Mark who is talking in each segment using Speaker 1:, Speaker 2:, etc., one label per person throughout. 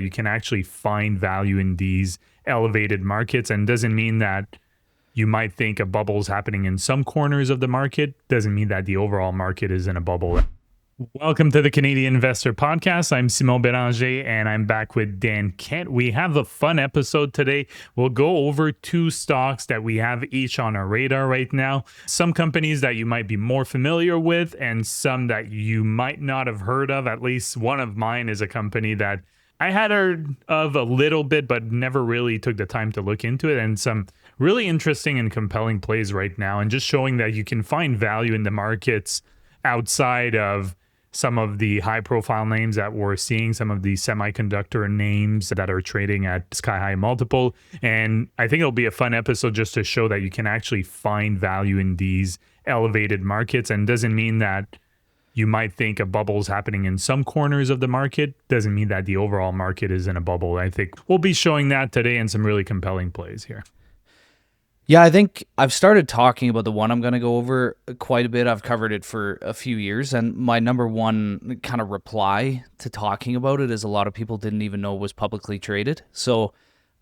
Speaker 1: You can actually find value in these elevated markets, and doesn't mean that you might think a bubble is happening in some corners of the market. Doesn't mean that the overall market is in a bubble. Welcome to the Canadian Investor Podcast. I'm Simon Bélanger, and I'm back with Dan Kent. We have a fun episode today. We'll go over two stocks that we have each on our radar right now. Some companies that you might be more familiar with, and some that you might not have heard of. At least one of mine is a company that I had heard of a little bit, but never really took the time to look into it. And some really interesting and compelling plays right now, and just showing that you can find value in the markets outside of some of the high profile names that we're seeing, some of the semiconductor names that are trading at sky high multiple. And I think it'll be a fun episode just to show that you can actually find value in these elevated markets, and doesn't mean that you might think a bubble is happening in some corners of the market. Doesn't mean that the overall market is in a bubble. I think we'll be showing that today in some really compelling plays here.
Speaker 2: Yeah, I think I've started talking about the one I'm going to go over quite a bit. I've covered it for a few years, and my number one kind of reply to talking about it is a lot of people didn't even know it was publicly traded. So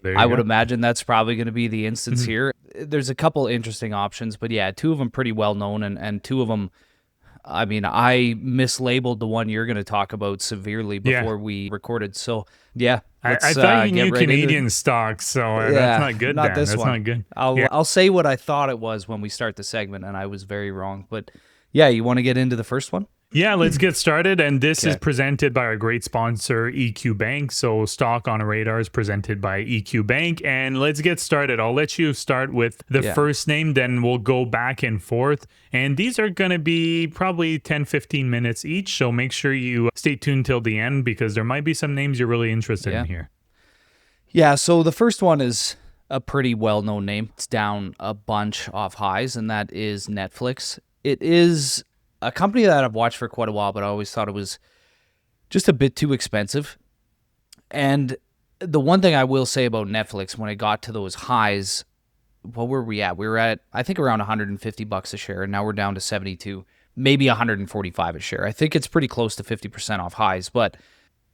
Speaker 2: I would imagine that's probably going to be the instance here. There's a couple interesting options, but yeah, two of them pretty well known, and two of them, I mean, I mislabeled the one you're going to talk about severely before we recorded. So yeah.
Speaker 1: I thought you knew Canadian stocks, so that's not good.
Speaker 2: Not this
Speaker 1: that's
Speaker 2: one.
Speaker 1: not good.
Speaker 2: I'll say what I thought it was when we start the segment, and I was very wrong. But yeah, you want to get into the first one?
Speaker 1: Yeah, let's get started. And this is presented by our great sponsor, EQ Bank. So stock on a radar is presented by EQ Bank. And let's get started. I'll let you start with the first name, then we'll go back and forth. And these are going to be probably 10, 15 minutes each. So make sure you stay tuned till the end, because there might be some names you're really interested in here.
Speaker 2: Yeah, so the first one is a pretty well-known name. It's down a bunch off highs, and that is Netflix. It is a company that I've watched for quite a while, but I always thought it was just a bit too expensive. And the one thing I will say about Netflix, when it got to those highs, what were we at? We were at, I think, around $150 a share, and now we're down to 72, maybe 145 a share. I think it's pretty close to 50% off highs,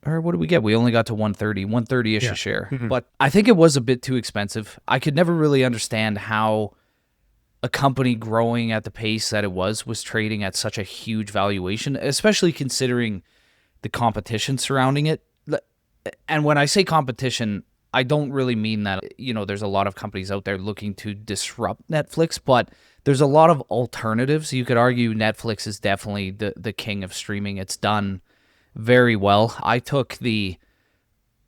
Speaker 2: or what did we get? We only got to 130-ish a share. But I think it was a bit too expensive. I could never really understand how a company growing at the pace that it was trading at such a huge valuation, especially considering the competition surrounding it. And when I say competition, I don't really mean that, there's a lot of companies out there looking to disrupt Netflix, but there's a lot of alternatives. You could argue Netflix is definitely the king of streaming. It's done very well. I took the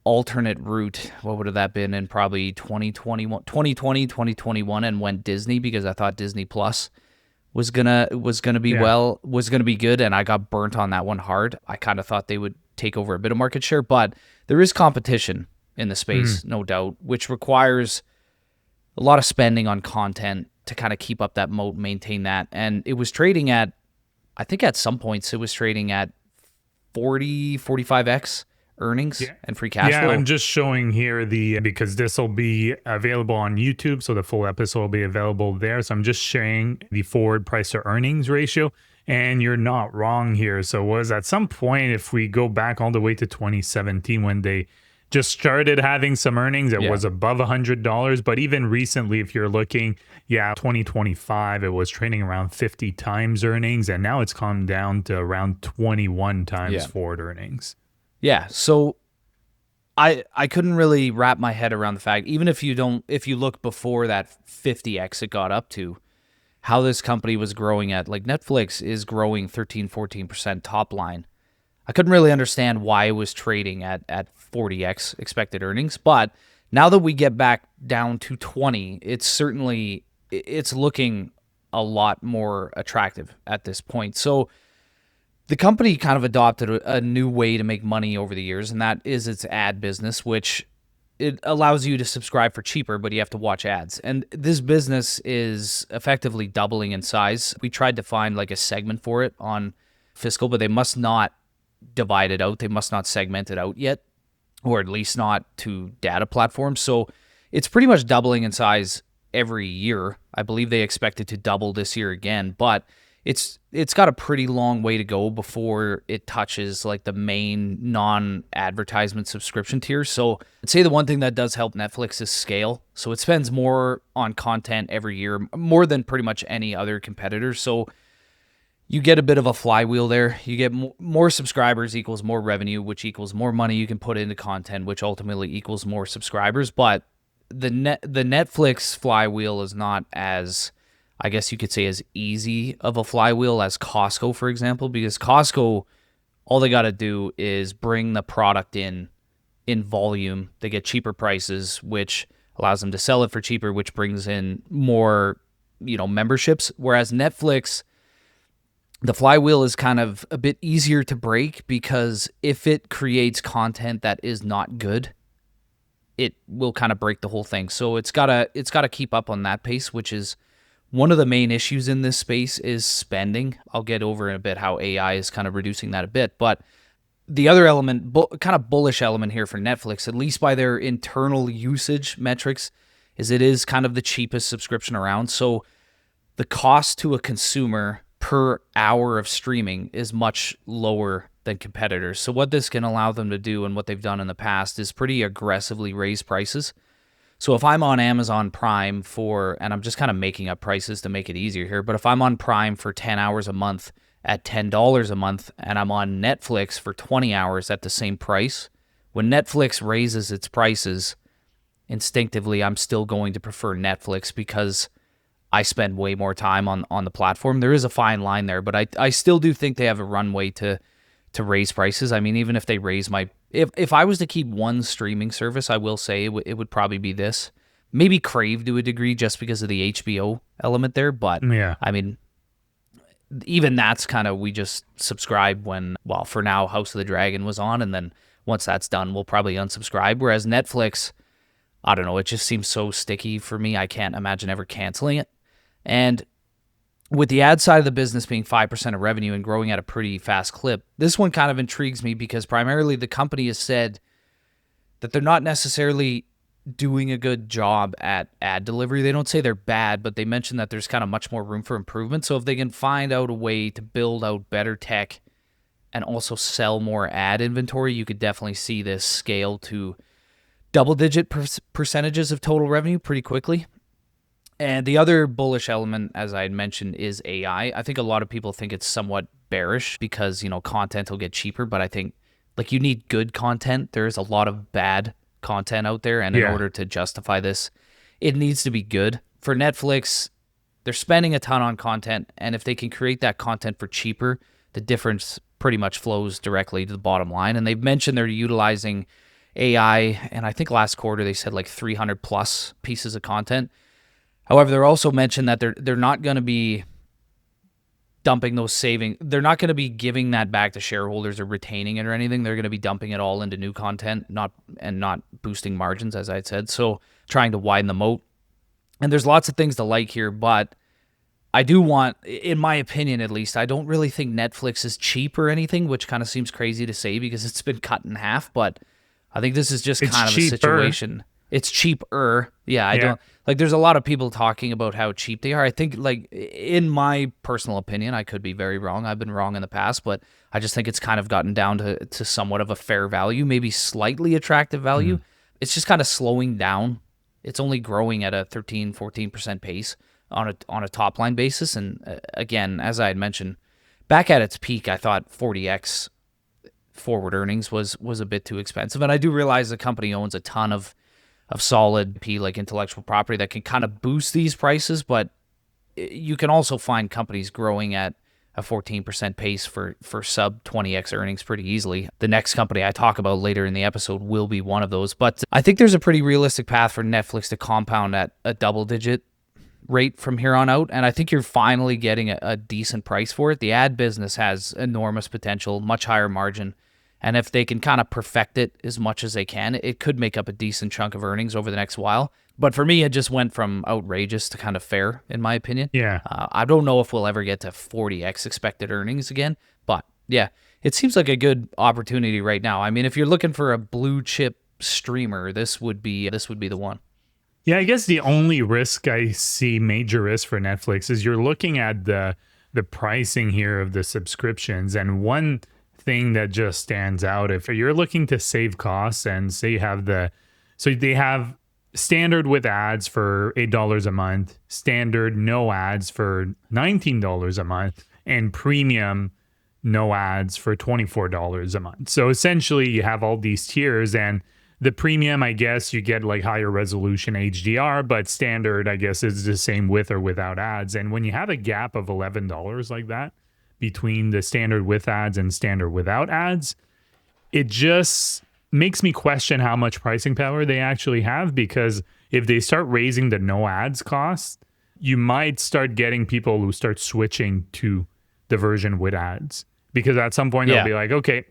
Speaker 2: alternate route, what would have that been, in probably 2020, 2021, and went Disney, because I thought Disney Plus was gonna be good, and I got burnt on that one hard. I kind of thought they would take over a bit of market share, but there is competition in the space, no doubt, which requires a lot of spending on content to kind of keep up that moat, maintain that. And it was trading at, I think at some points it was trading at 45x earnings and free cash flow.
Speaker 1: Yeah, I'm just showing here because this will be available on YouTube, so the full episode will be available there. So I'm just sharing the forward price to earnings ratio, and you're not wrong here. So was at some point, if we go back all the way to 2017, when they just started having some earnings, it was above $100. But even recently, if you're looking, 2025, it was trading around 50 times earnings, and now it's come down to around 21 times forward earnings.
Speaker 2: Yeah, so I couldn't really wrap my head around the fact, even if you look before that 50x it got up to, how this company was growing at, like Netflix is growing 13-14% top line. I couldn't really understand why it was trading at 40x expected earnings, but now that we get back down to 20, it's looking a lot more attractive at this point. So the company kind of adopted a new way to make money over the years, and that is its ad business, which it allows you to subscribe for cheaper, but you have to watch ads. And this business is effectively doubling in size. We tried to find like a segment for it on Fiscal, but they must not divide it out. They must not segment it out yet, or at least not to data platforms. So it's pretty much doubling in size every year. I believe they expect it to double this year again, but it's got a pretty long way to go before it touches like the main non-advertisement subscription tier. So I'd say the one thing that does help Netflix is scale. So it spends more on content every year, more than pretty much any other competitor. So you get a bit of a flywheel there. You get more subscribers equals more revenue, which equals more money you can put into content, which ultimately equals more subscribers. But the Netflix flywheel is not as, I guess you could say, as easy of a flywheel as Costco, for example, because Costco, all they got to do is bring the product in volume. They get cheaper prices, which allows them to sell it for cheaper, which brings in more, memberships. Whereas Netflix, the flywheel is kind of a bit easier to break because if it creates content that is not good, it will kind of break the whole thing. So it's gotta keep up on that pace, which is one of the main issues in this space is spending. I'll get over in a bit how AI is kind of reducing that a bit, but the other element, kind of bullish element here for Netflix, at least by their internal usage metrics, is it is kind of the cheapest subscription around. So the cost to a consumer per hour of streaming is much lower than competitors. So what this can allow them to do and what they've done in the past is pretty aggressively raise prices. So if I'm on Amazon Prime and I'm just kind of making up prices to make it easier here, but if I'm on Prime for 10 hours a month at $10 a month and I'm on Netflix for 20 hours at the same price, when Netflix raises its prices, instinctively I'm still going to prefer Netflix because I spend way more time on the platform. There is a fine line there, but I still do think they have a runway to raise prices. I mean, even if they raise if I was to keep one streaming service, I will say it would probably be this. Maybe Crave to a degree just because of the HBO element there, but
Speaker 1: Yeah.
Speaker 2: I mean, even that's kind of, we just subscribe when, well, for now, House of the Dragon was on, and then once that's done, we'll probably unsubscribe. Whereas Netflix, I don't know, it just seems so sticky for me. I can't imagine ever canceling it. And with the ad side of the business being 5% of revenue and growing at a pretty fast clip, this one kind of intrigues me because primarily the company has said that they're not necessarily doing a good job at ad delivery. They don't say they're bad, but they mention that there's kind of much more room for improvement. So if they can find out a way to build out better tech and also sell more ad inventory, you could definitely see this scale to double-digit percentages of total revenue pretty quickly. And the other bullish element, as I had mentioned, is AI. I think a lot of people think it's somewhat bearish because, content will get cheaper, but I think you need good content. There's a lot of bad content out there, and in order to justify this, it needs to be good. For Netflix, they're spending a ton on content, and if they can create that content for cheaper, the difference pretty much flows directly to the bottom line. And they've mentioned they're utilizing AI, and I think last quarter they said 300 plus pieces of content. However, they're also mentioned that they're not going to be dumping those savings. They're not going to be giving that back to shareholders or retaining it or anything. They're going to be dumping it all into new content, not boosting margins, as I had said. So trying to widen the moat. And there's lots of things to like here, but I do want, in my opinion at least, I don't really think Netflix is cheap or anything, which kind of seems crazy to say because it's been cut in half, but I think this is just kind of a situation. It's cheaper. Yeah, I don't there's a lot of people talking about how cheap they are. I think in my personal opinion, I could be very wrong. I've been wrong in the past, but I just think it's kind of gotten down to somewhat of a fair value, maybe slightly attractive value. It's just kind of slowing down. It's only growing at a 13-14% pace on a top line basis. And again, as I had mentioned, back at its peak, I thought 40x forward earnings was a bit too expensive. And I do realize the company owns a ton of solid P intellectual property that can kind of boost these prices, but you can also find companies growing at a 14% pace for sub 20x earnings pretty easily. The next company I talk about later in the episode will be one of those, but I think there's a pretty realistic path for Netflix to compound at a double-digit rate from here on out, and I think you're finally getting a decent price for it. The ad business has enormous potential, much higher margin, and if they can kind of perfect it as much as they can, it could make up a decent chunk of earnings over the next while. But for me, it just went from outrageous to kind of fair, in my opinion.
Speaker 1: Yeah.
Speaker 2: I don't know if we'll ever get to 40x expected earnings again, but yeah, it seems like a good opportunity right now. I mean, if you're looking for a blue chip streamer, this would be the one.
Speaker 1: Yeah, I guess the only risk I see, major risk for Netflix, is you're looking at the the pricing here of the subscriptions. And one thing that just stands out, if you're looking to save costs and say you have so they have standard with ads for $8 a month, standard no ads for $19 a month, and premium no ads for $24 a month. So essentially you have all these tiers, and the premium, I guess you get like higher resolution HDR, but standard, I guess, is the same with or without ads. And when you have a gap of $11 like that between the standard with ads and standard without ads, it just makes me question how much pricing power they actually have, because if they start raising the no ads cost, you might start getting people who start switching to the version with ads, because at some point they'll be like, okay,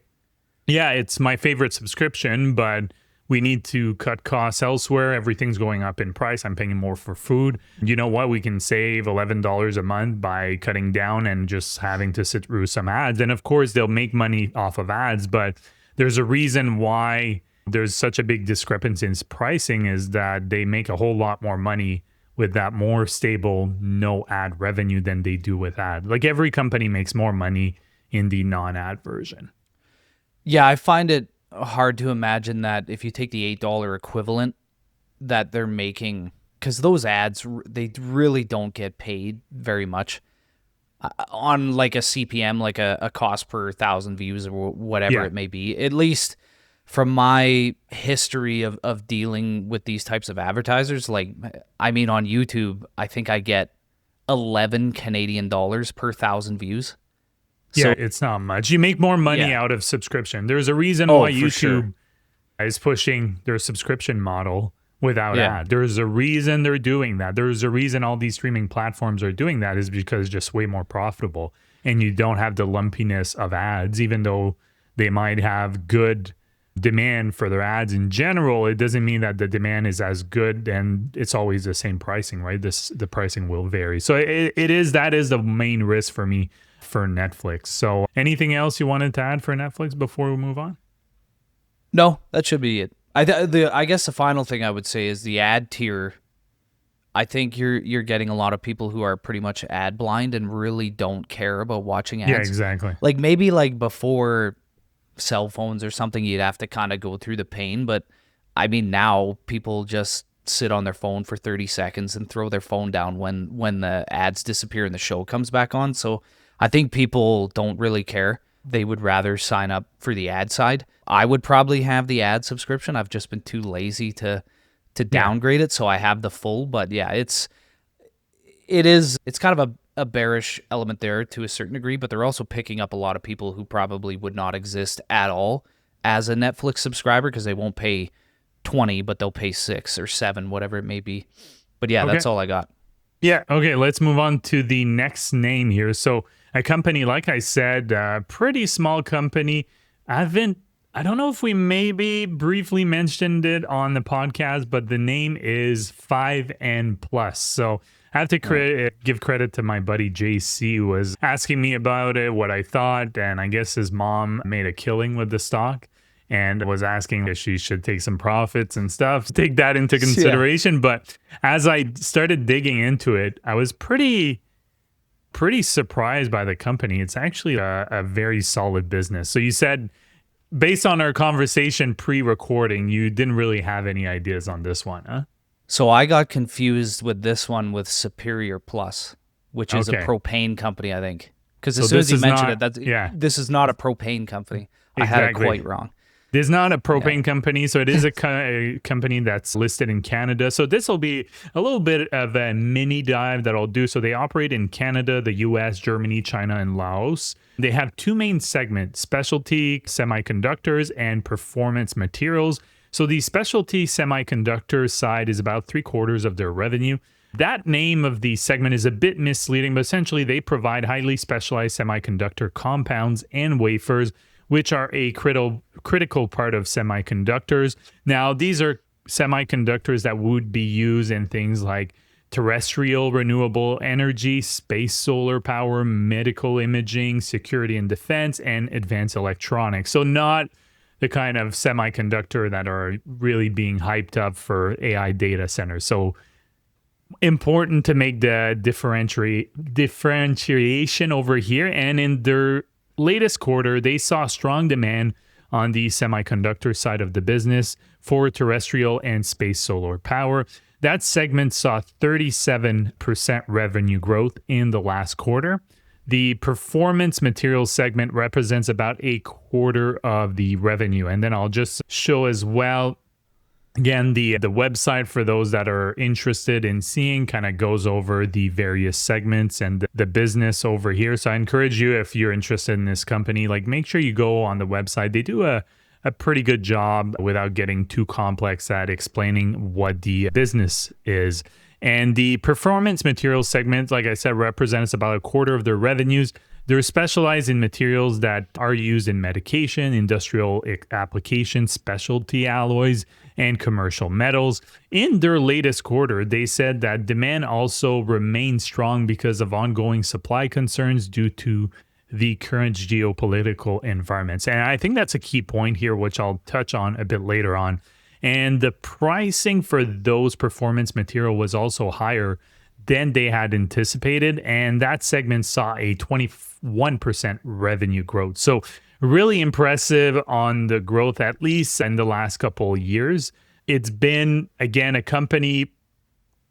Speaker 1: yeah, it's my favorite subscription, but we need to cut costs elsewhere. Everything's going up in price. I'm paying more for food. You know what? We can save $11 a month by cutting down and just having to sit through some ads. And of course, they'll make money off of ads, but there's a reason why there's such a big discrepancy in pricing, is that they make a whole lot more money with that more stable no ad revenue than they do with ad. Like every company makes more money in the non-ad version.
Speaker 2: Yeah, I find it hard to imagine that if you take the $8 equivalent that they're making, because those ads, they really don't get paid very much on like a CPM, like a cost per 1,000 views or whatever it may be. At least from my history of dealing with these types of advertisers, like, I mean, on YouTube, I think I get 11 Canadian dollars per 1,000 views.
Speaker 1: So, yeah, it's not much. You make more money out of subscription. There's a reason why YouTube is pushing their subscription model without ad. There's a reason they're doing that. There's a reason all these streaming platforms are doing that, is because it's just way more profitable. And you don't have the lumpiness of ads, even though they might have good demand for their ads in general. It doesn't mean that the demand is as good and it's always the same pricing, right? The pricing will vary. So that is the main risk for me for Netflix. So anything else you wanted to add for Netflix before we move on?
Speaker 2: No, that should be it. I guess the final thing I would say is the ad tier. I think you're getting a lot of people who are pretty much ad blind and really don't care about watching ads.
Speaker 1: Yeah, exactly.
Speaker 2: Like maybe like before cell phones or something, you'd have to kind of go through the pain. But I mean, now people just sit on their phone for 30 seconds and throw their phone down when the ads disappear and the show comes back on. So I think people don't really care. They would rather sign up for the ad side. I would probably have the ad subscription. I've just been too lazy to downgrade it, so I have the full. But yeah, it's kind of a bearish element there to a certain degree, but they're also picking up a lot of people who probably would not exist at all as a Netflix subscriber, because they won't pay 20, but they'll pay 6 or 7, whatever it may be. But yeah, that's all I got.
Speaker 1: Yeah, okay, let's move on to the next name here. So a company, like I said, pretty small company. I don't know if we maybe briefly mentioned it on the podcast, but the name is 5N Plus. So I have to give credit to my buddy JC, who was asking me about it, what I thought, and I guess his mom made a killing with the stock and was asking if she should take some profits and stuff, take that into consideration. But as I started digging into it, I was pretty surprised by the company. It's actually a very solid business. So you said, based on our conversation pre-recording, you didn't really have any ideas on this one, huh?
Speaker 2: So I got confused with this one with Superior Plus, which is a propane company, I think. Because as soon as you mentioned it, this is not a propane company. I had it quite wrong.
Speaker 1: There's not a propane company, so it is a company that's listed in Canada. So this will be a little bit of a mini dive that I'll do. So they operate in Canada, the US, Germany, China, and Laos. They have two main segments: specialty semiconductors and performance materials. So the specialty semiconductor side is about 3/4 of their revenue. That name of the segment is a bit misleading, but essentially they provide highly specialized semiconductor compounds and wafers, which are a critical part of semiconductors. Now, these are semiconductors that would be used in things like terrestrial renewable energy, space solar power, medical imaging, security and defense, and advanced electronics. So not the kind of semiconductor that are really being hyped up for AI data centers. So important to make the differentiation over here. And in their latest quarter, they saw strong demand on the semiconductor side of the business for terrestrial and space solar power. That segment saw 37% revenue growth in the last quarter. The performance materials segment represents about a quarter of the revenue. And then I'll just show as well, again, the website for those that are interested in seeing kind of goes over the various segments and the business over here. So I encourage you, if you're interested in this company, like make sure you go on the website. They do a pretty good job without getting too complex at explaining what the business is. And the performance materials segment, like I said, represents about a quarter of their revenues. They're specialized in materials that are used in medication, industrial applications, specialty alloys, and commercial metals. In their latest quarter, they said that demand also remained strong because of ongoing supply concerns due to the current geopolitical environments. And I think that's a key point here, which I'll touch on a bit later on. And the pricing for those performance material was also higher than they had anticipated. And that segment saw a 21% revenue growth. So really impressive on the growth, at least in the last couple of years. It's been, again, a company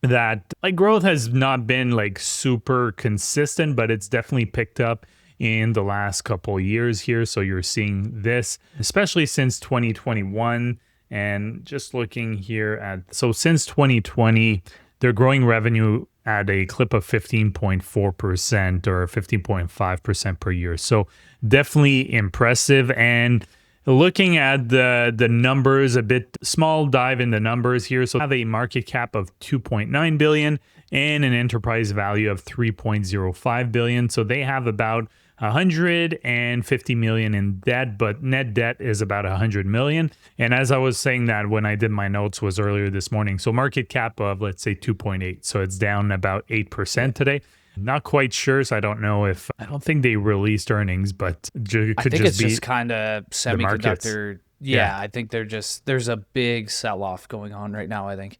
Speaker 1: that like growth has not been like super consistent, but it's definitely picked up in the last couple of years here. So you're seeing this, especially since 2021. And just looking here so since 2020, they're growing revenue at a clip of 15.4% or 15.5% per year. So definitely impressive. And looking at the numbers, a bit small dive in the numbers here. So they have a market cap of 2.9 billion and an enterprise value of 3.05 billion. So they have about 150 million in debt, but net debt is about 100 million. And as I was saying that when I did my notes was earlier this morning. So market cap of, let's say 2.8. So it's down about 8% today. Not quite sure. So I don't think they released earnings, but it could
Speaker 2: it's
Speaker 1: be
Speaker 2: just kind of semiconductor. Yeah, I think there's a big sell-off going on right now, I think.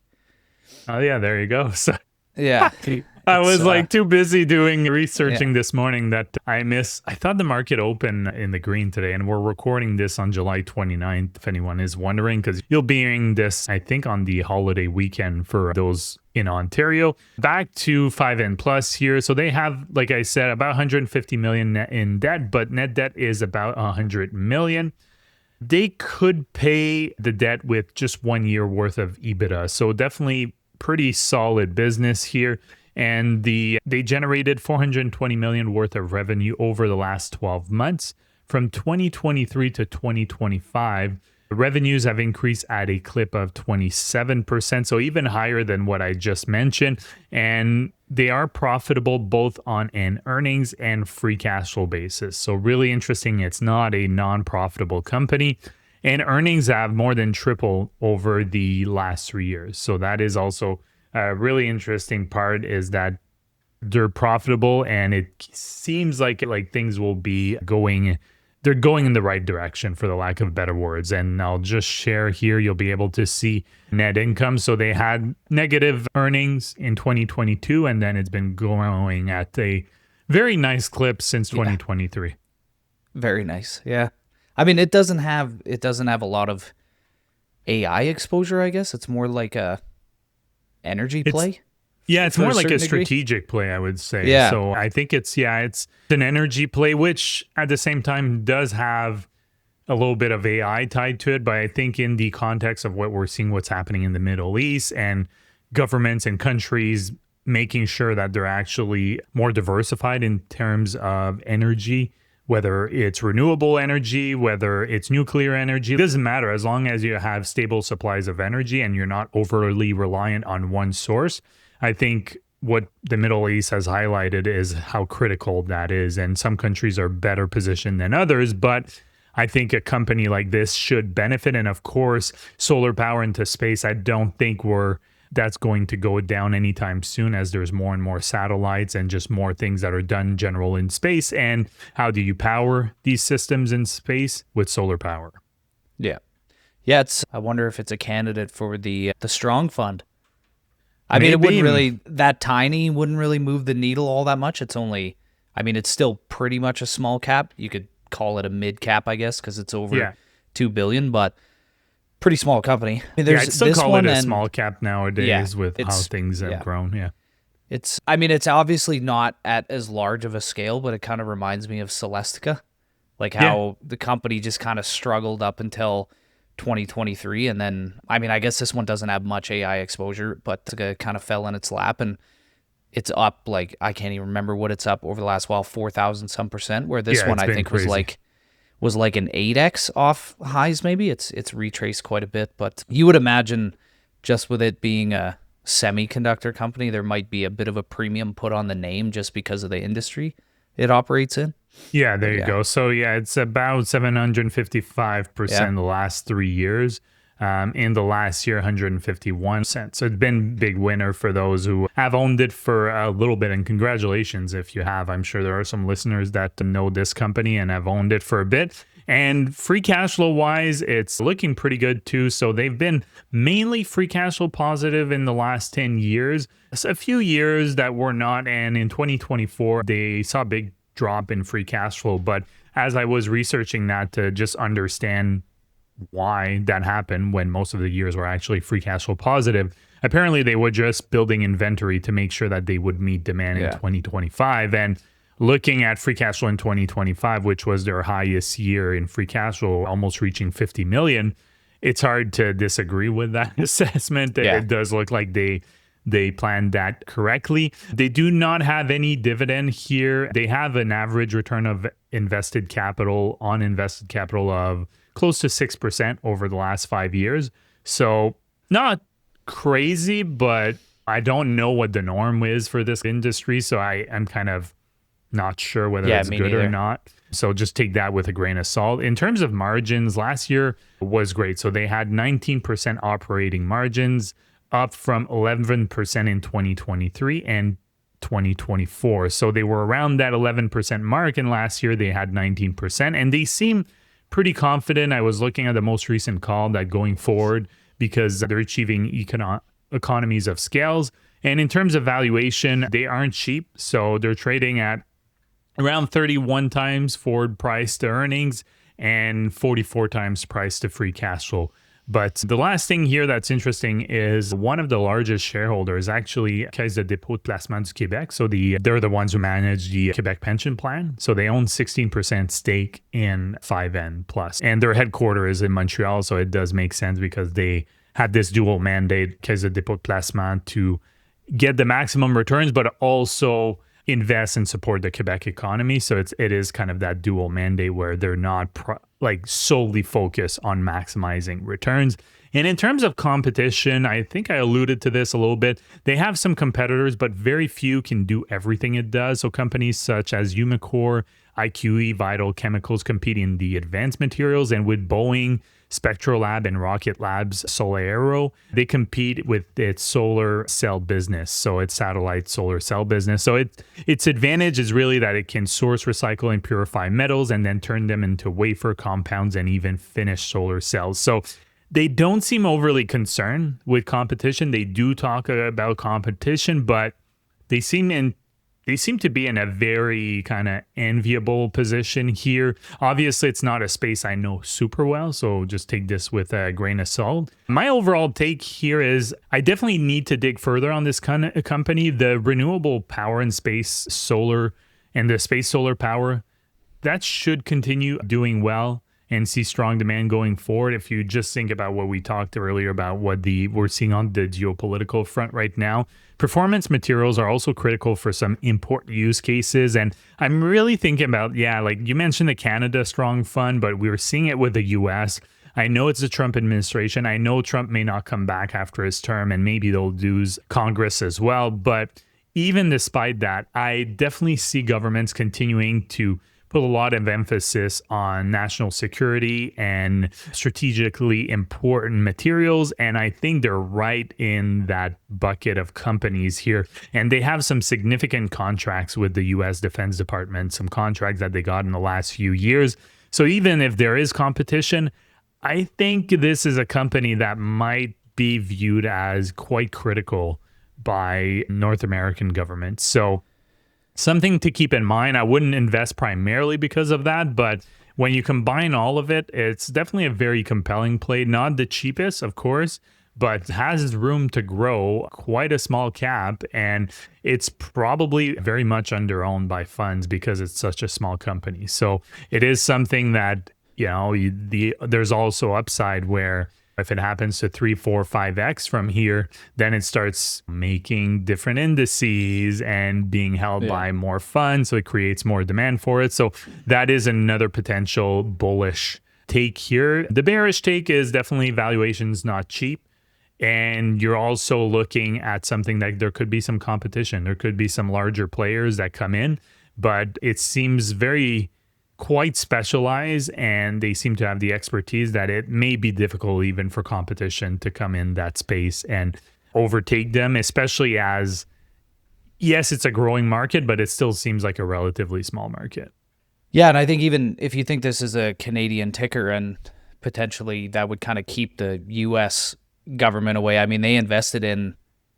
Speaker 1: Oh yeah, there you go. So
Speaker 2: yeah.
Speaker 1: I was like too busy researching this morning that I thought the market opened in the green today, and we're recording this on July 29th, if anyone is wondering, because you'll be hearing this, I think, on the holiday weekend for those in Ontario. Back to 5N Plus here. So they have, like I said, about 150 million in debt, but net debt is about 100 million. They could pay the debt with just 1 year worth of EBITDA. So definitely pretty solid business here. And they generated 420 million worth of revenue over the last 12 months. From 2023 to 2025, revenues have increased at a clip of 27%, so even higher than what I just mentioned. And they are profitable both on an earnings and free cash flow basis. So really interesting. It's not a non-profitable company. And earnings have more than tripled over the last 3 years. So that is also a really interesting part, is that they're profitable, and it seems like things will be they're going in the right direction, for the lack of better words. And I'll just share here, you'll be able to see net income. So they had negative earnings in 2022, and then it's been growing at a very nice clip since 2023.
Speaker 2: Very nice. Yeah. I mean, it doesn't have a lot of AI exposure, I guess. It's more like a energy play.
Speaker 1: It's more like a strategic play, I would say.
Speaker 2: Yeah.
Speaker 1: So I think it's an energy play, which at the same time does have a little bit of AI tied to it. But I think in the context of what we're seeing, what's happening in the Middle East, and governments and countries making sure that they're actually more diversified in terms of energy, whether it's renewable energy, whether it's nuclear energy, it doesn't matter, as long as you have stable supplies of energy and you're not overly reliant on one source. I think what the Middle East has highlighted is how critical that is. And some countries are better positioned than others, but I think a company like this should benefit. And of course, solar power into space, I don't think that's going to go down anytime soon, as there's more and more satellites and just more things that are done general in space. And how do you power these systems in space? With solar power.
Speaker 2: Yeah. I wonder if it's a candidate for the Strong Fund. I mean, it wouldn't
Speaker 1: Maybe.
Speaker 2: really, that tiny wouldn't really move the needle all that much. It's only, I mean, it's still pretty much a small cap. You could call it a mid cap, I guess, because it's over
Speaker 1: Yeah.
Speaker 2: 2 billion, but pretty small company. I mean,
Speaker 1: Yeah,
Speaker 2: there's
Speaker 1: I'd still
Speaker 2: this
Speaker 1: call it
Speaker 2: one
Speaker 1: a
Speaker 2: and
Speaker 1: small cap
Speaker 2: yeah,
Speaker 1: nowadays with how
Speaker 2: it's,
Speaker 1: things have
Speaker 2: yeah.
Speaker 1: grown. Yeah.
Speaker 2: It's, I mean, it's obviously not at as large of a scale, but it kind of reminds me of Celestica, like
Speaker 1: Yeah.
Speaker 2: how the company just kind of struggled up until 2023. And then, I mean, I guess this one doesn't have much AI exposure, but it kind of fell in its lap and it's up like, I can't even remember what it's up over the last while, 4,000 some percent, where this
Speaker 1: Yeah,
Speaker 2: one
Speaker 1: it's
Speaker 2: I
Speaker 1: been
Speaker 2: think was
Speaker 1: crazy.
Speaker 2: like an 8x off highs maybe. It's retraced quite a bit, but you would imagine just with it being a semiconductor company, there might be a bit of a premium put on the name just because of the industry it operates in.
Speaker 1: Yeah, there
Speaker 2: But
Speaker 1: you
Speaker 2: yeah.
Speaker 1: go. So yeah, it's about
Speaker 2: Yeah.
Speaker 1: 755% the last 3 years. In the last year, 151%. So it's been big winner for those who have owned it for a little bit. And congratulations if you have. I'm sure there are some listeners that know this company and have owned it for a bit. And free cash flow wise, it's looking pretty good too. So they've been mainly free cash flow positive in the last 10 years. A few years that were not. And in 2024, they saw a big drop in free cash flow. But as I was researching that to just understand why that happened when most of the years were actually free cash flow positive, apparently they were just building inventory to make sure that they would meet demand in
Speaker 2: Yeah.
Speaker 1: 2025. And looking at free cash flow in 2025, which was their highest year in free cash flow, almost reaching 50 million, it's hard to disagree with that assessment.
Speaker 2: Yeah.
Speaker 1: It does look like they planned that correctly. They do not have any dividend here. They have an average return of invested capital on invested capital of close to 6% over the last 5 years. So not crazy, but I don't know what the norm is for this industry. So I am kind of not sure whether
Speaker 2: Yeah,
Speaker 1: it's
Speaker 2: me
Speaker 1: good or
Speaker 2: neither.
Speaker 1: not. So just take that with a grain of salt. In terms of margins, last year was great. So they had 19% operating margins, up from 11% in 2023 and 2024. So they were around that 11% mark. And last year they had 19%. And they seem pretty confident. I was looking at the most recent call that going forward, because they're achieving economies of scales. And in terms of valuation, they aren't cheap. So they're trading at around 31 times forward price to earnings and 44 times price to free cash flow. But the last thing here that's interesting is one of the largest shareholders, actually, Caisse de dépôt de placement du Québec. So they're the ones who manage the Quebec pension plan. So they own 16% stake in 5N Plus. And their headquarters is in Montreal. So it does make sense because they had this dual mandate, Caisse de dépôt de placement, to get the maximum returns, but also invest and support the Quebec economy. So it is kind of that dual mandate where they're not solely focused on maximizing returns. And in terms of competition, I think I alluded to this a little bit. They have some competitors, but very few can do everything it does. So companies such as Umicore, IQE, Vital Chemicals compete in the advanced materials, and with Boeing, Spectrolab, and Rocket Labs Solero, they compete with its solar cell business. So its satellite solar cell business. So its advantage is really that it can source, recycle, and purify metals and then turn them into wafer compounds and even finished solar cells. So they don't seem overly concerned with competition. They do talk about competition, but they seem to be in a very kind of enviable position here. Obviously, it's not a space I know super well, so just take this with a grain of salt. My overall take here is I definitely need to dig further on this kind of company. The renewable power and space solar and the space solar power, that should continue doing well and see strong demand going forward. If you just think about what we talked earlier about what we're seeing on the geopolitical front right now, performance materials are also critical for some important use cases. And I'm really thinking about, like you mentioned the Canada Strong Fund, but we were seeing it with the US. I know it's the Trump administration. I know Trump may not come back after his term, and maybe they'll lose Congress as well. But even despite that, I definitely see governments continuing to put a lot of emphasis on national security and strategically important materials. And I think they're right in that bucket of companies here. And they have some significant contracts with the US Defense Department, some contracts that they got in the last few years. So even if there is competition, I think this is a company that might be viewed as quite critical by North American government. So something to keep in mind. I wouldn't invest primarily because of that, but when you combine all of it, it's definitely a very compelling play. Not the cheapest, of course, but has room to grow, quite a small cap, and it's probably very much underowned by funds because it's such a small company. So it is something that, there's also upside where if it happens to 3, 4, 5x from here, then it starts making different indices and being held by more funds. So it creates more demand for it. So that is another potential bullish take here. The bearish take is definitely valuation's not cheap. And you're also looking at something that there could be some competition. There could be some larger players that come in, but it seems quite specialized, and they seem to have the expertise that it may be difficult even for competition to come in that space and overtake them, especially as, yes, it's a growing market, but it still seems like a relatively small market.
Speaker 2: Yeah, and I think even if you think this is a Canadian ticker and potentially that would kind of keep the U.S. government away. I mean, they invested in,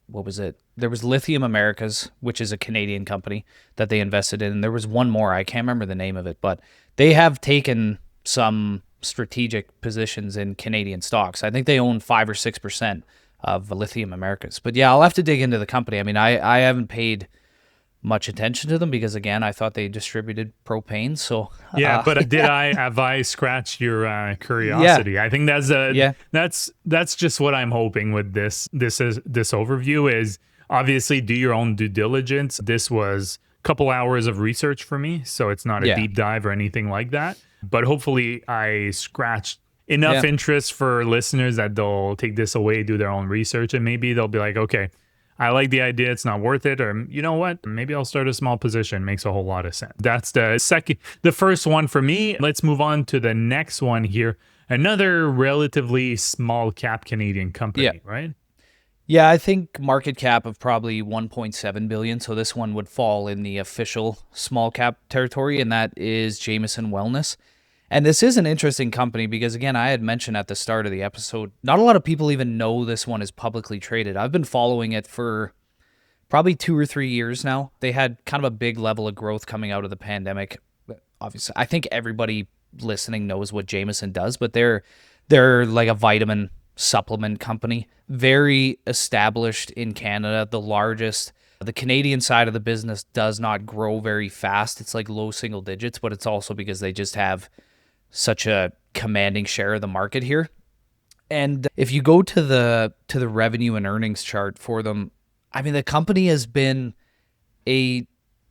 Speaker 2: what was it? There was Lithium Americas, which is a Canadian company that they invested in. And there was one more. I can't remember the name of it, but they have taken some strategic positions in Canadian stocks. I think they own 5 or 6% of Lithium Americas. But yeah, I'll have to dig into the company. I mean, I haven't paid much attention to them because, again, I thought they distributed propane. So
Speaker 1: yeah, but have I scratched your curiosity? Yeah. I think that's just what I'm hoping with this overview is, obviously, do your own due diligence. This was a couple hours of research for me, so it's not a deep dive or anything like that. But hopefully I scratched enough interest for listeners that they'll take this away, do their own research, and maybe they'll be like, okay, I like the idea, it's not worth it, or you know what, maybe I'll start a small position. Makes a whole lot of sense. That's the first one for me. Let's move on to the next one here. Another relatively small cap Canadian company, right?
Speaker 2: Yeah, I think market cap of probably 1.7 billion. So this one would fall in the official small cap territory, and that is Jamieson Wellness. And this is an interesting company because, again, I had mentioned at the start of the episode, not a lot of people even know this one is publicly traded. I've been following it for probably 2 or 3 years now. They had kind of a big level of growth coming out of the pandemic. Obviously, I think everybody listening knows what Jamieson does, but they're like a vitamin supplement company, very established in Canada, the largest. The Canadian side of the business does not grow very fast. It's like low single digits, but it's also because they just have such a commanding share of the market here. And if you go to the revenue and earnings chart for them, I mean, the company has been a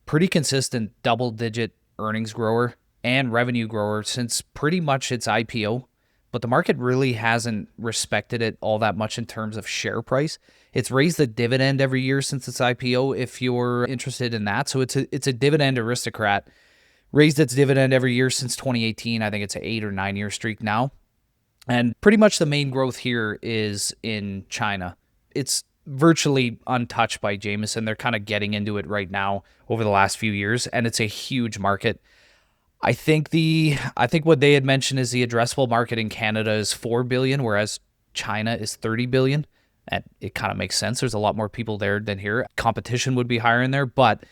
Speaker 2: pretty consistent double-digit earnings grower and revenue grower since pretty much its IPO. But the market really hasn't respected it all that much in terms of share price. It's raised the dividend every year since its IPO, if you're interested in that. So it's a dividend aristocrat. Raised its dividend every year since 2018. I think it's an 8 or 9 year streak now. And pretty much the main growth here is in China. It's virtually untouched by Jamieson. They're kind of getting into it right now over the last few years, and it's a huge market. I think what they had mentioned is the addressable market in Canada is 4 billion, whereas China is 30 billion. And it kind of makes sense. There's a lot more people there than here. Competition would be higher in there. But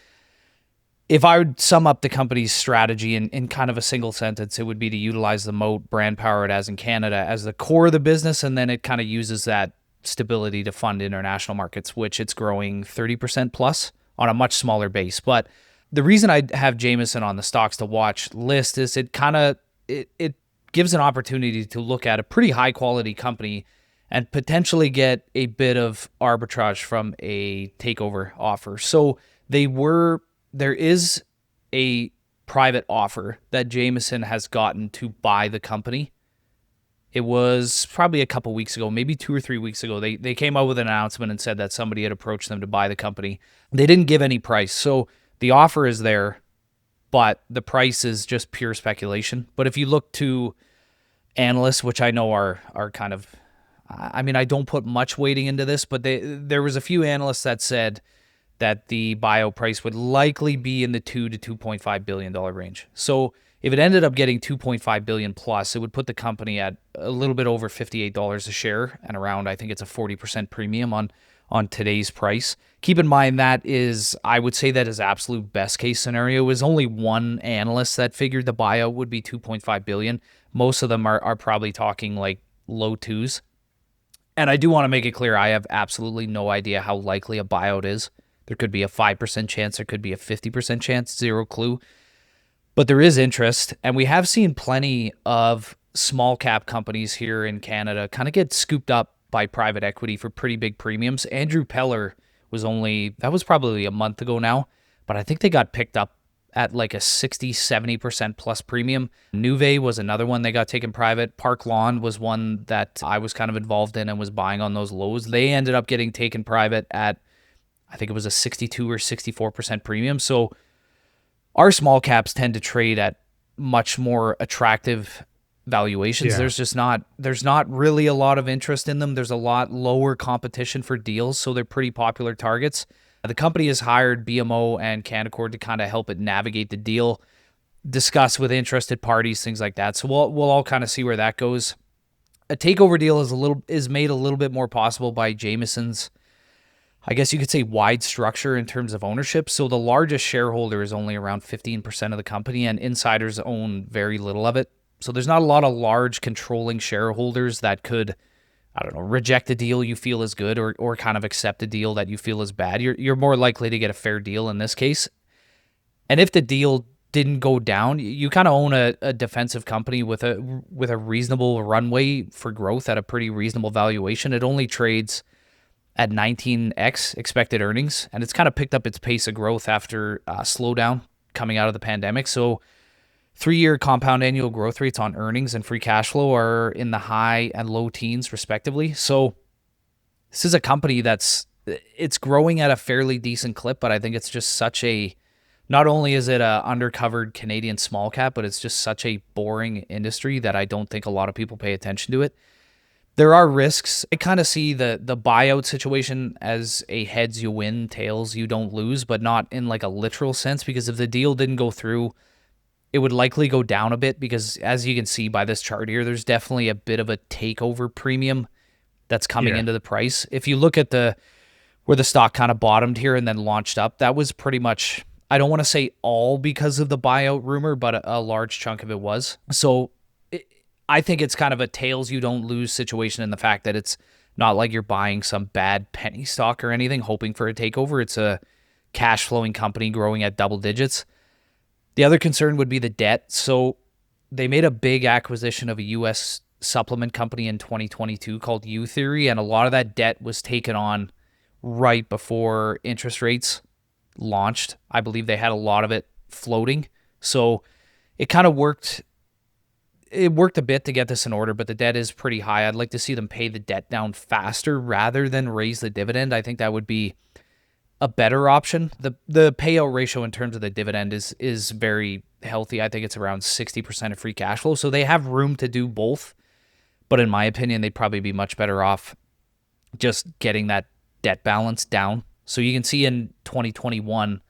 Speaker 2: if I would sum up the company's strategy in kind of a single sentence, it would be to utilize the moat brand power it has in Canada as the core of the business. And then it kind of uses that stability to fund international markets, which it's growing 30% plus on a much smaller base. But the reason I have Jamieson on the stocks to watch list is it gives an opportunity to look at a pretty high quality company and potentially get a bit of arbitrage from a takeover offer. So there is a private offer that Jamieson has gotten to buy the company. It was probably a couple weeks ago, maybe 2 or 3 weeks ago. They came out with an announcement and said that somebody had approached them to buy the company. They didn't give any price. So the offer is there, but the price is just pure speculation. But if you look to analysts, which I know are kind of, I mean, I don't put much weighting into this, but there was a few analysts that said that the bio price would likely be in the $2 to $2.5 billion range. So if it ended up getting 2.5 billion plus, it would put the company at a little bit over $58 a share and around, I think it's a 40% premium on on today's price. Keep in mind that is, I would say that is absolute best case scenario. It was only one analyst that figured the buyout would be 2.5 billion. Most of them are probably talking like low twos. And I do want to make it clear, I have absolutely no idea how likely a buyout is. There could be a 5% chance, there could be a 50% chance, zero clue. But there is interest, and we have seen plenty of small cap companies here in Canada kind of get scooped up by private equity for pretty big premiums. Andrew Peller that was probably a month ago now, but I think they got picked up at like a 60-70% plus premium. Nuve was another one they got taken private. Park Lawn was one that I was kind of involved in and was buying on those lows. They ended up getting taken private at, I think it was a 62 or 64% premium. So our small caps tend to trade at much more attractive valuations.
Speaker 1: Yeah.
Speaker 2: There's not really a lot of interest in them. There's a lot lower competition for deals, so they're pretty popular targets. The company has hired BMO and Canaccord to kind of help it navigate the deal, discuss with interested parties, things like that. So we'll all kind of see where that goes. A takeover deal is made a little bit more possible by Jamieson's, I guess you could say, wide structure in terms of ownership. So the largest shareholder is only around 15% of the company, and insiders own very little of it. So there's not a lot of large controlling shareholders that could, I don't know, reject a deal you feel is good or kind of accept a deal that you feel is bad. You're more likely to get a fair deal in this case. And if the deal didn't go down, you kind of own a defensive company with a reasonable runway for growth at a pretty reasonable valuation. It only trades at 19x expected earnings, and it's kind of picked up its pace of growth after a slowdown coming out of the pandemic. So 3-year compound annual growth rates on earnings and free cash flow are in the high and low teens respectively. So this is a company it's growing at a fairly decent clip, but I think it's just not only is it a undercovered Canadian small cap, but it's just such a boring industry that I don't think a lot of people pay attention to it. There are risks. I kind of see the buyout situation as a heads you win, tails you don't lose, but not in like a literal sense, because if the deal didn't go through, it would likely go down a bit because, as you can see by this chart here, there's definitely a bit of a takeover premium that's coming into the price. If you look at where the stock kind of bottomed here and then launched up, that was pretty much, I don't want to say all because of the buyout rumor, but a large chunk of it was. So I think it's kind of a tails you don't lose situation in the fact that it's not like you're buying some bad penny stock or anything hoping for a takeover. It's a cash flowing company growing at double digits. The other concern would be the debt. So they made a big acquisition of a U.S. supplement company in 2022 called U-Theory, and a lot of that debt was taken on right before interest rates launched. I believe they had a lot of it floating. So it kind of worked. It worked a bit to get this in order, but the debt is pretty high. I'd like to see them pay the debt down faster rather than raise the dividend. I think that would be a better option. The payout ratio in terms of the dividend is very healthy. I think it's around 60% of free cash flow. So they have room to do both. But in my opinion, they'd probably be much better off just getting that debt balance down. So you can see in 2021,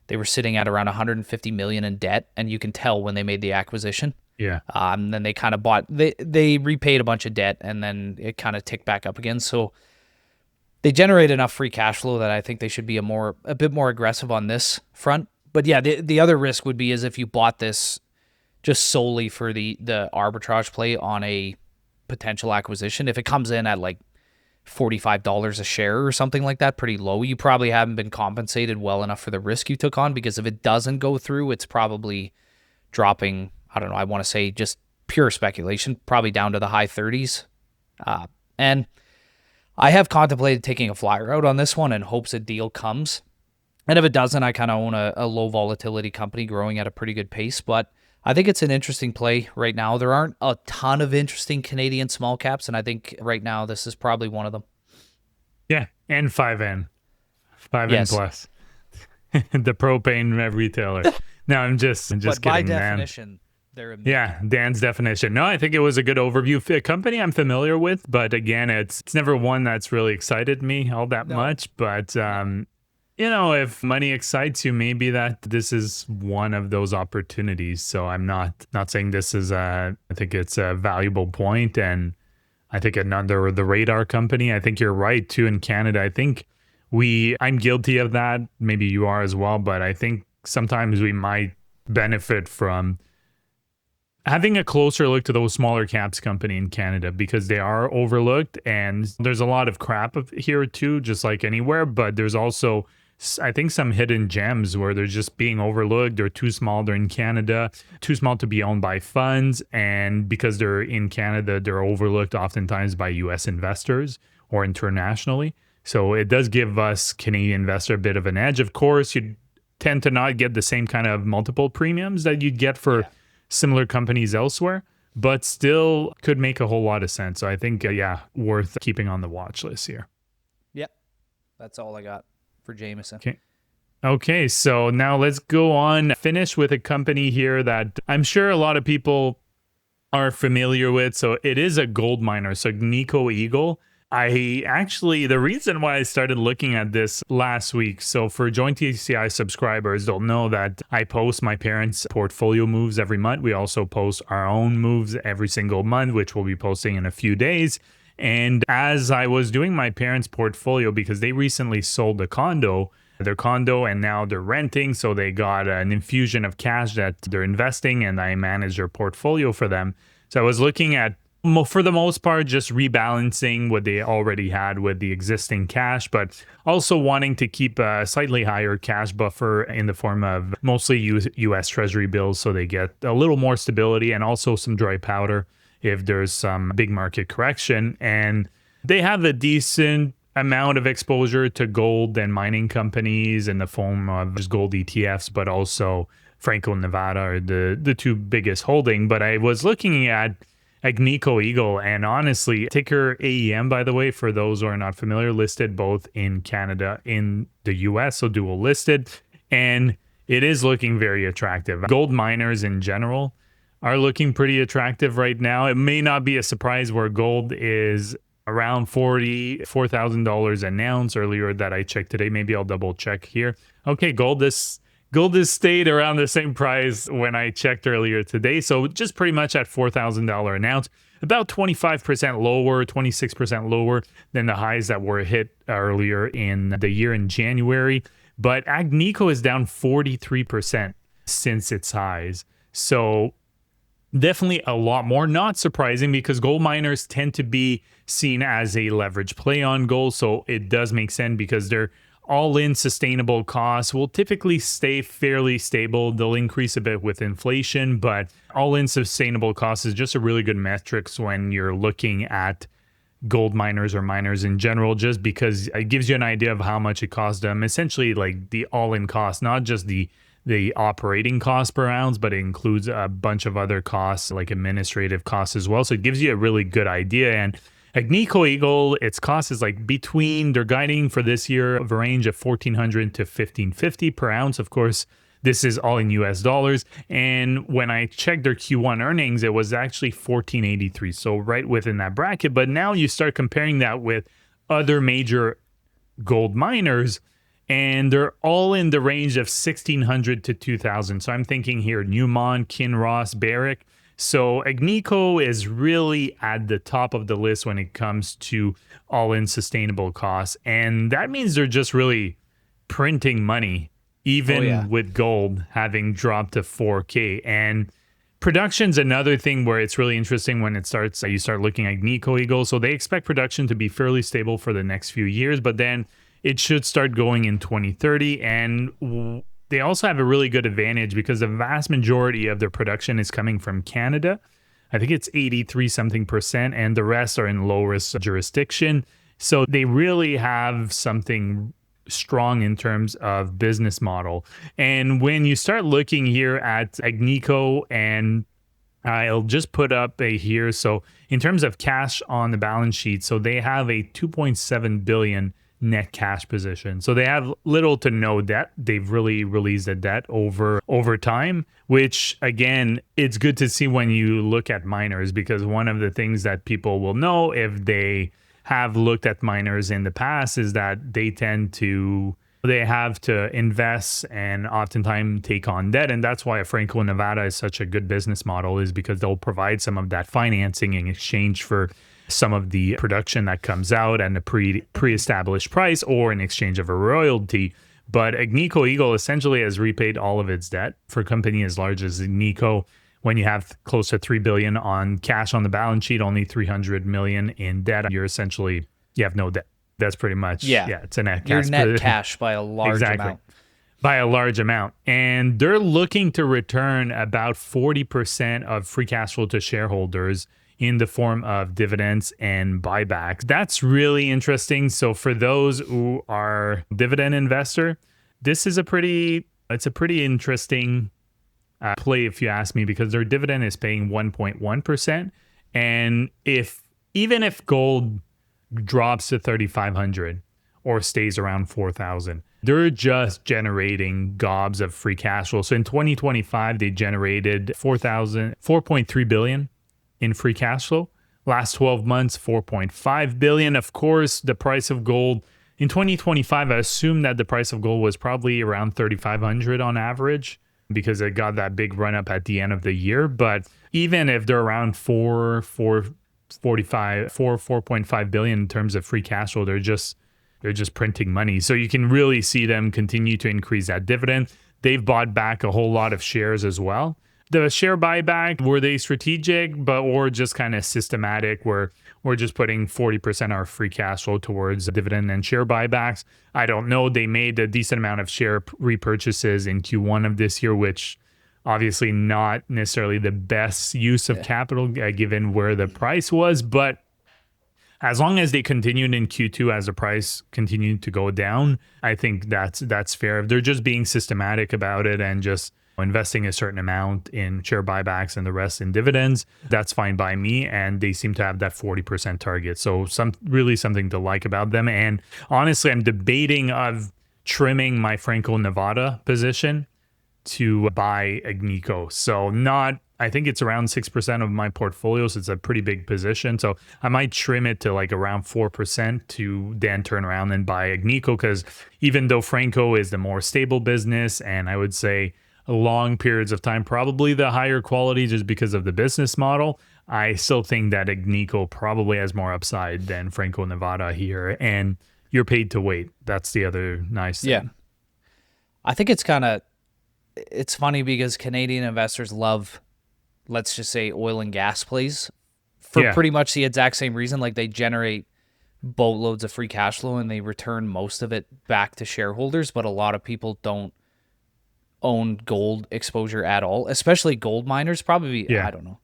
Speaker 2: they were sitting at around 150 million in debt, and you can tell when they made the acquisition.
Speaker 1: Yeah.
Speaker 2: Then they kind of they repaid a bunch of debt, and then it kind of ticked back up again. So they generate enough free cash flow that I think they should be a bit more aggressive on this front. But yeah, the other risk would be is if you bought this just solely for the arbitrage play on a potential acquisition. If it comes in at like $45 a share or something like that, pretty low, you probably haven't been compensated well enough for the risk you took on, because if it doesn't go through, it's probably dropping, I don't know, I want to say just pure speculation, probably down to the high 30s. And I have contemplated taking a flyer out on this one in hopes a deal comes. And if it doesn't, I kind of own a low volatility company growing at a pretty good pace. But I think it's an interesting play right now. There aren't a ton of interesting Canadian small caps, and I think right now this is probably one of them.
Speaker 1: Yeah, and 5N
Speaker 2: Yes.
Speaker 1: plus. The propane retailer. No, I'm just
Speaker 2: But
Speaker 1: kidding,
Speaker 2: by
Speaker 1: man.
Speaker 2: definition, they're a
Speaker 1: Yeah, Dan's definition. No, I think it was a good overview. A company I'm familiar with, but again, it's never one that's really excited me all that much. But if money excites you, maybe that this is one of those opportunities. So I'm not saying this is I think it's a valuable point, and I think an under the radar company. I think you're right too. In Canada, I think I'm guilty of that. Maybe you are as well, but I think sometimes we might benefit from having a closer look to those smaller caps company in Canada because they are overlooked, and there's a lot of crap here too, just like anywhere. But there's also, I think, some hidden gems where they're just being overlooked. They're too small. They're in Canada, too small to be owned by funds. And because they're in Canada, they're overlooked oftentimes by US investors or internationally. So it does give us Canadian investor a bit of an edge. Of course, you tend to not get the same kind of multiple premiums that you'd get for similar companies elsewhere, but still could make a whole lot of sense. So I think, worth keeping on the watch list here.
Speaker 2: Yep. That's all I got for Jamieson.
Speaker 1: Okay, so now let's go on, finish with a company here that I'm sure a lot of people are familiar with. So it is a gold miner, so Agnico Eagle. The reason why I started looking at this last week, so for Joint TCI subscribers, they'll know that I post my parents' portfolio moves every month. We also post our own moves every single month, which we'll be posting in a few days. And as I was doing my parents' portfolio, because they recently sold their condo, and now they're renting, so they got an infusion of cash that they're investing, and I manage their portfolio for them. So I was looking at, for the most part, just rebalancing what they already had with the existing cash, but also wanting to keep a slightly higher cash buffer in the form of mostly US Treasury bills, so they get a little more stability and also some dry powder if there's some big market correction. And they have a decent amount of exposure to gold and mining companies in the form of just gold ETFs, but also Franco-Nevada are the two biggest holding. But I was looking at Agnico Eagle, and honestly, ticker AEM, by the way, for those who are not familiar, listed both in Canada, in the US, so dual listed, and it is looking very attractive. Gold miners in general are looking pretty attractive right now. It may not be a surprise where gold is around $44,000 an ounce earlier that I checked today. Maybe I'll double check here. Okay, gold has stayed around the same price when I checked earlier today. So just pretty much at $4,000 an ounce, about 25% lower, 26% lower than the highs that were hit earlier in the year in January. But Agnico is down 43% since its highs. So definitely a lot more. Not surprising because gold miners tend to be seen as a leverage play on gold. So it does make sense because they're all-in sustainable costs will typically stay fairly stable. They'll increase a bit with inflation, but all-in sustainable costs is just a really good metrics when you're looking at gold miners or miners in general, just because it gives you an idea of how much it costs them. Essentially, like the all-in cost, not just the operating cost per ounce, but it includes a bunch of other costs like administrative costs as well. So it gives you a really good idea. And Agnico Eagle, its cost is like they're guiding for this year of a range of $1,400 to $1,550 per ounce. Of course, this is all in US dollars. And when I checked their Q1 earnings, it was actually $1,483. So right within that bracket. But now you start comparing that with other major gold miners, and they're all in the range of $1,600 to $2,000. So I'm thinking here, Newmont, Kinross, Barrick. So Agnico is really at the top of the list when it comes to all-in sustainable costs. And that means they're just really printing money, even with gold having dropped to 4K. And production's another thing where it's really interesting when you start looking at Agnico Eagle. So they expect production to be fairly stable for the next few years, but then it should start going in 2030. And they also have a really good advantage because the vast majority of their production is coming from Canada. I think it's 83 something percent, and the rest are in low risk jurisdiction. So they really have something strong in terms of business model. And when you start looking here at Agnico, and I'll just put up here. So in terms of cash on the balance sheet, so they have a 2.7 billion net cash position. So they have little to no debt. They've really released the debt over time, which again, it's good to see when you look at miners, because one of the things that people will know if they have looked at miners in the past is that they have to invest and oftentimes take on debt. And that's why Franco-Nevada is such a good business model, is because they'll provide some of that financing in exchange for some of the production that comes out and a pre-established price or in exchange of a royalty. But Agnico Eagle essentially has repaid all of its debt. For a company as large as Agnico, when you have close to $3 billion on cash on the balance sheet, only $300 million in debt, you have no debt. That's pretty much, it's a net cash.
Speaker 2: You're net cash by a large amount.
Speaker 1: By a large amount. And they're looking to return about 40% of free cash flow to shareholders in the form of dividends and buybacks. That's really interesting. So for those who are dividend investor, this is a pretty interesting play, if you ask me, because their dividend is paying 1.1%. And even if gold drops to 3,500 or stays around 4,000, they're just generating gobs of free cash flow. So in 2025, they generated 4.3 billion in free cash flow. Last 12 months, 4.5 billion. Of course, the price of gold in 2025, I assume that the price of gold was probably around 3,500 on average, because it got that big run up at the end of the year. But even if they're around 4.5 billion in terms of free cash flow, they're just printing money. So you can really see them continue to increase that dividend. They've bought back a whole lot of shares as well. The share buyback, were they strategic, or just kind of systematic, where we're just putting 40% of our free cash flow towards dividend and share buybacks? I don't know. They made a decent amount of share repurchases in Q1 of this year, which obviously not necessarily the best use of capital given where the price was. But as long as they continued in Q2 as the price continued to go down, I think that's fair. If they're just being systematic about it and just investing a certain amount in share buybacks and the rest in dividends, that's fine by me. And they seem to have that 40% target. So really something to like about them. And honestly, I'm debating of trimming my Franco-Nevada position to buy Agnico. So I think it's around 6% of my portfolio, so it's a pretty big position. So I might trim it to like around 4% to then turn around and buy Agnico, because even though Franco is the more stable business, and I would say long periods of time, probably the higher quality just because of the business model, I still think that Agnico probably has more upside than Franco-Nevada here. And you're paid to wait. That's the other nice thing.
Speaker 2: Yeah. I think it's funny because Canadian investors love, let's just say, oil and gas plays for pretty much the exact same reason. Like, they generate boatloads of free cash flow and they return most of it back to shareholders. But a lot of people don't own gold exposure at all, especially gold miners. Probably, I don't know.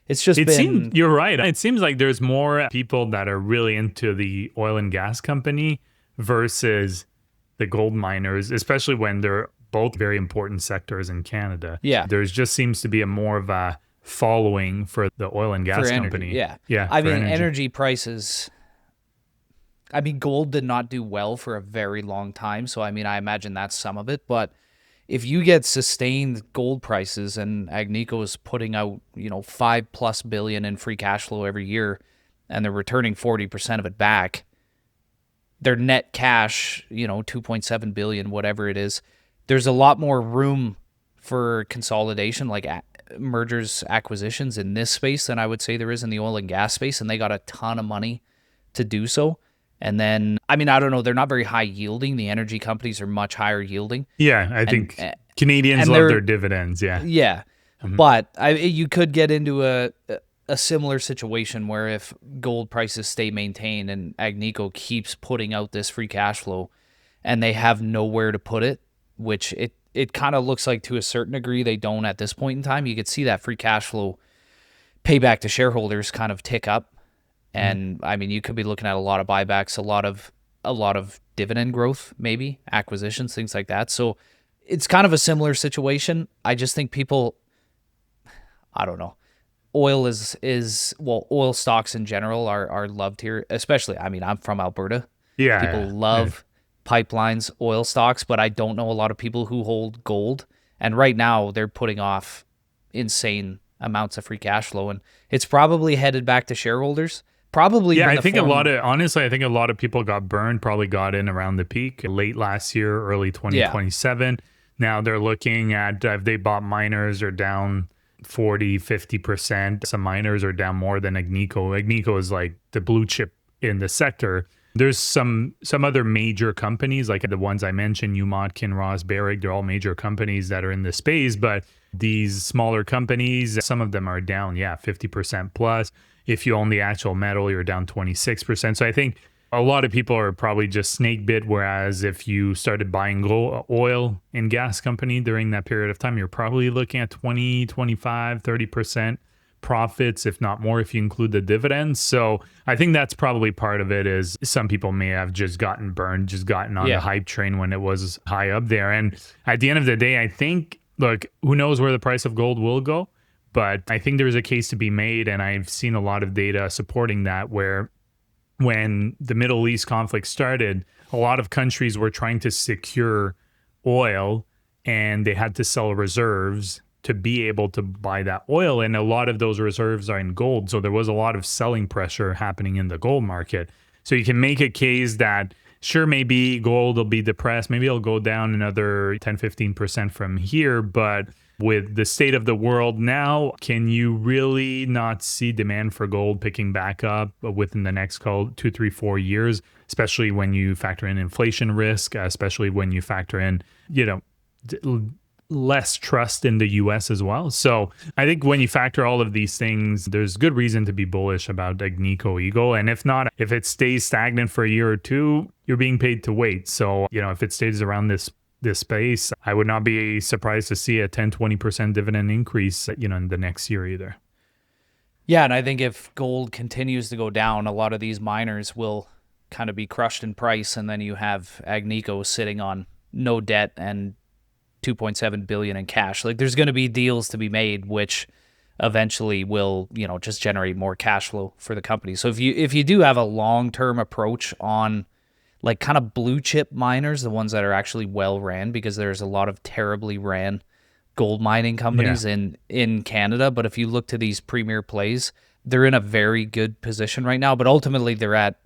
Speaker 2: It's just
Speaker 1: you're right. It seems like there's more people that are really into the oil and gas company versus the gold miners, especially when they're both very important sectors in Canada.
Speaker 2: Yeah.
Speaker 1: There's just seems to be more of a following for the oil and gas company.
Speaker 2: Yeah. I mean, energy prices. I mean, gold did not do well for a very long time. So, I mean, I imagine that's some of it. But if you get sustained gold prices, and Agnico is putting out, $5+ billion in free cash flow every year, and they're returning 40% of it back, their net cash, $2.7 billion, whatever it is, there's a lot more room for consolidation, like mergers, acquisitions in this space than I would say there is in the oil and gas space. And they got a ton of money to do so. And then, I mean, I don't know, they're not very high yielding. The energy companies are much higher yielding.
Speaker 1: Yeah, I think Canadians love their dividends. Yeah.
Speaker 2: Yeah. Mm-hmm. But you could get into a similar situation where if gold prices stay maintained and Agnico keeps putting out this free cash flow and they have nowhere to put it, which it kind of looks like to a certain degree they don't at this point in time, you could see that free cash flow payback to shareholders kind of tick up. And I mean, you could be looking at a lot of buybacks, a lot of dividend growth, maybe acquisitions, things like that. So it's kind of a similar situation. I just think people, I don't know, oil oil stocks in general are loved here, especially, I mean, I'm from Alberta.
Speaker 1: Yeah.
Speaker 2: People love pipelines, oil stocks, but I don't know a lot of people who hold gold. And right now they're putting off insane amounts of free cash flow, and it's probably headed back to shareholders. Probably.
Speaker 1: Yeah, I think a lot of people got burned, probably got in around the peak late last year, early 2027. Yeah. Now they're looking at if they bought miners or down 40-50%. Some miners are down more than Agnico. Agnico is like the blue chip in the sector. There's some other major companies like the ones I mentioned, Newmont, Kinross, Barrick. They're all major companies that are in the space, but these smaller companies, some of them are down, 50% plus. If you own the actual metal, you're down 26%. So I think a lot of people are probably just snake bit, whereas if you started buying oil and gas company during that period of time, you're probably looking at 20, 25, 30% profits, if not more, if you include the dividends. So I think that's probably part of it. Is some people may have just gotten burned, just gotten on the hype train when it was high up there. And at the end of the day, I think, look, who knows where the price of gold will go, but I think there's a case to be made. And I've seen a lot of data supporting that, where when the Middle East conflict started, a lot of countries were trying to secure oil and they had to sell reserves to be able to buy that oil. And a lot of those reserves are in gold. So there was a lot of selling pressure happening in the gold market. So you can make a case that sure, maybe gold will be depressed. Maybe it'll go down another 10-15% from here. But with the state of the world now, can you really not see demand for gold picking back up within the next 2, 3, 4 years, especially when you factor in inflation risk, especially when you factor in, less trust in the US as well. So I think when you factor all of these things, there's good reason to be bullish about Agnico Eagle. And if not, if it stays stagnant for a year or two, you're being paid to wait. So, if it stays around this space, I would not be surprised to see a 10-20% dividend increase, in the next year either.
Speaker 2: Yeah, and I think if gold continues to go down, a lot of these miners will kind of be crushed in price, and then you have Agnico sitting on no debt and 2.7 billion in cash. Like, there's going to be deals to be made, which eventually will, just generate more cash flow for the company. So if you do have a long-term approach on like kind of blue chip miners, the ones that are actually well ran, because there's a lot of terribly ran gold mining companies in Canada. But if you look to these premier plays, they're in a very good position right now. But ultimately, they're at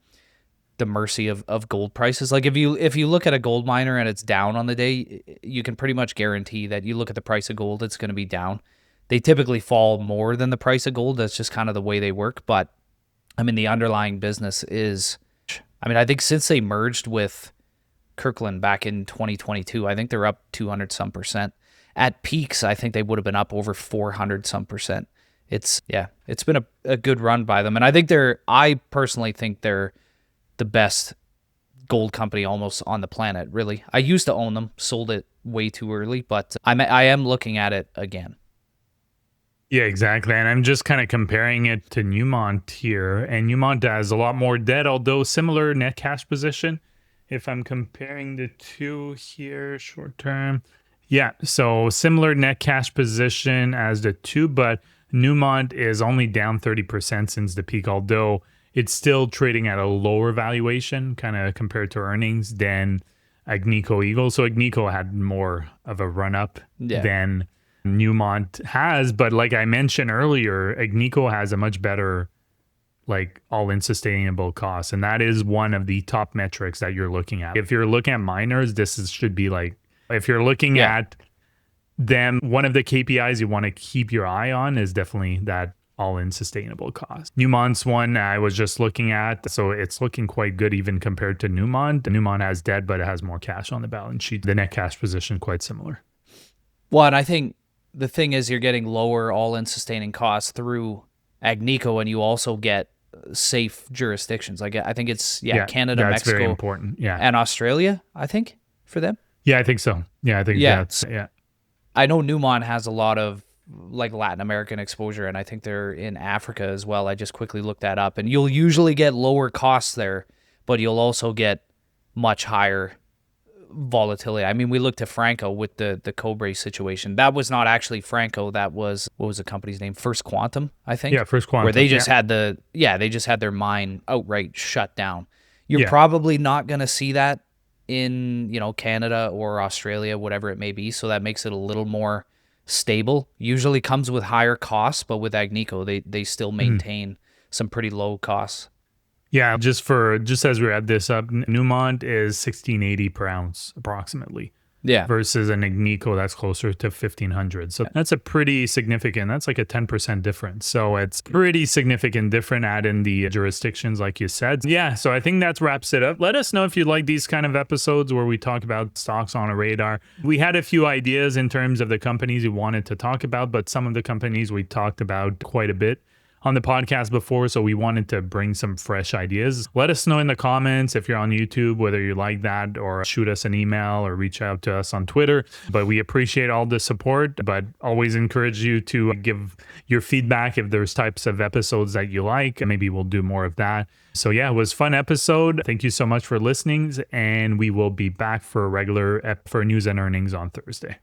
Speaker 2: the mercy of gold prices. Like if you look at a gold miner and it's down on the day, you can pretty much guarantee that you look at the price of gold, it's going to be down. They typically fall more than the price of gold. That's just kind of the way they work. But I mean, the underlying business is, I think since they merged with Kirkland back in 2022, I think they're up 200 some percent. At peaks, I think they would have been up over 400 some percent. It's been a good run by them. And I personally think they're the best gold company almost on the planet, really. I used to own them, sold it way too early, but I am looking at it again.
Speaker 1: Yeah, exactly. And I'm just kind of comparing it to Newmont here. And Newmont has a lot more debt, although similar net cash position. If I'm comparing the two here, short term. Yeah, so similar net cash position as the two, but Newmont is only down 30% since the peak, although it's still trading at a lower valuation kind of compared to earnings than Agnico Eagle. So Agnico had more of a run up than Newmont has. But like I mentioned earlier, Agnico has a much better all-in sustainable cost. And that is one of the top metrics that you're looking at. If you're looking at miners, should be if you're looking at them, one of the KPIs you want to keep your eye on is definitely that all-in sustainable cost. Newmont's one I was just looking at, so it's looking quite good even compared to Newmont. Newmont has debt, but it has more cash on the balance sheet. The net cash position quite similar.
Speaker 2: Well, and I think the thing is you're getting lower all-in sustaining costs through Agnico, and you also get safe jurisdictions. Like I think it's Canada,
Speaker 1: that's
Speaker 2: Mexico,
Speaker 1: very important.
Speaker 2: And Australia, I think, for them.
Speaker 1: Yeah, I think so. Yeah, I think that's
Speaker 2: I know Newmont has a lot of Latin American exposure, and I think they're in Africa as well. I just quickly looked that up, and you'll usually get lower costs there, but you'll also get much higher volatility. I mean, we looked at Franco with the Cobre situation. That was not actually Franco. That was, what was the company's name? First Quantum, I think.
Speaker 1: Yeah, First Quantum.
Speaker 2: Where they just had they just had their mine outright shut down. You're probably not going to see that in, Canada or Australia, whatever it may be. So that makes it a little more stable. Usually comes with higher costs, but with Agnico, they still maintain some pretty low costs.
Speaker 1: Yeah, just as we add this up, Newmont is $16.80 per ounce approximately.
Speaker 2: Yeah.
Speaker 1: versus an Agnico that's closer to 1,500. So that's a pretty significant, that's like a 10% difference. So it's pretty significant different add in the jurisdictions, like you said. Yeah, so I think that wraps it up. Let us know if you like these kind of episodes where we talk about stocks on a radar. We had a few ideas in terms of the companies we wanted to talk about, but some of the companies we talked about quite a bit on the podcast before, so we wanted to bring some fresh ideas. Let us know in the comments if you're on YouTube whether you like that, or shoot us an email or reach out to us on Twitter. But we appreciate all the support, but always encourage you to give your feedback if there's types of episodes that you like, and maybe we'll do more of that. So yeah, it was a fun episode. Thank you so much for listening, and we will be back for a regular for news and earnings on Thursday.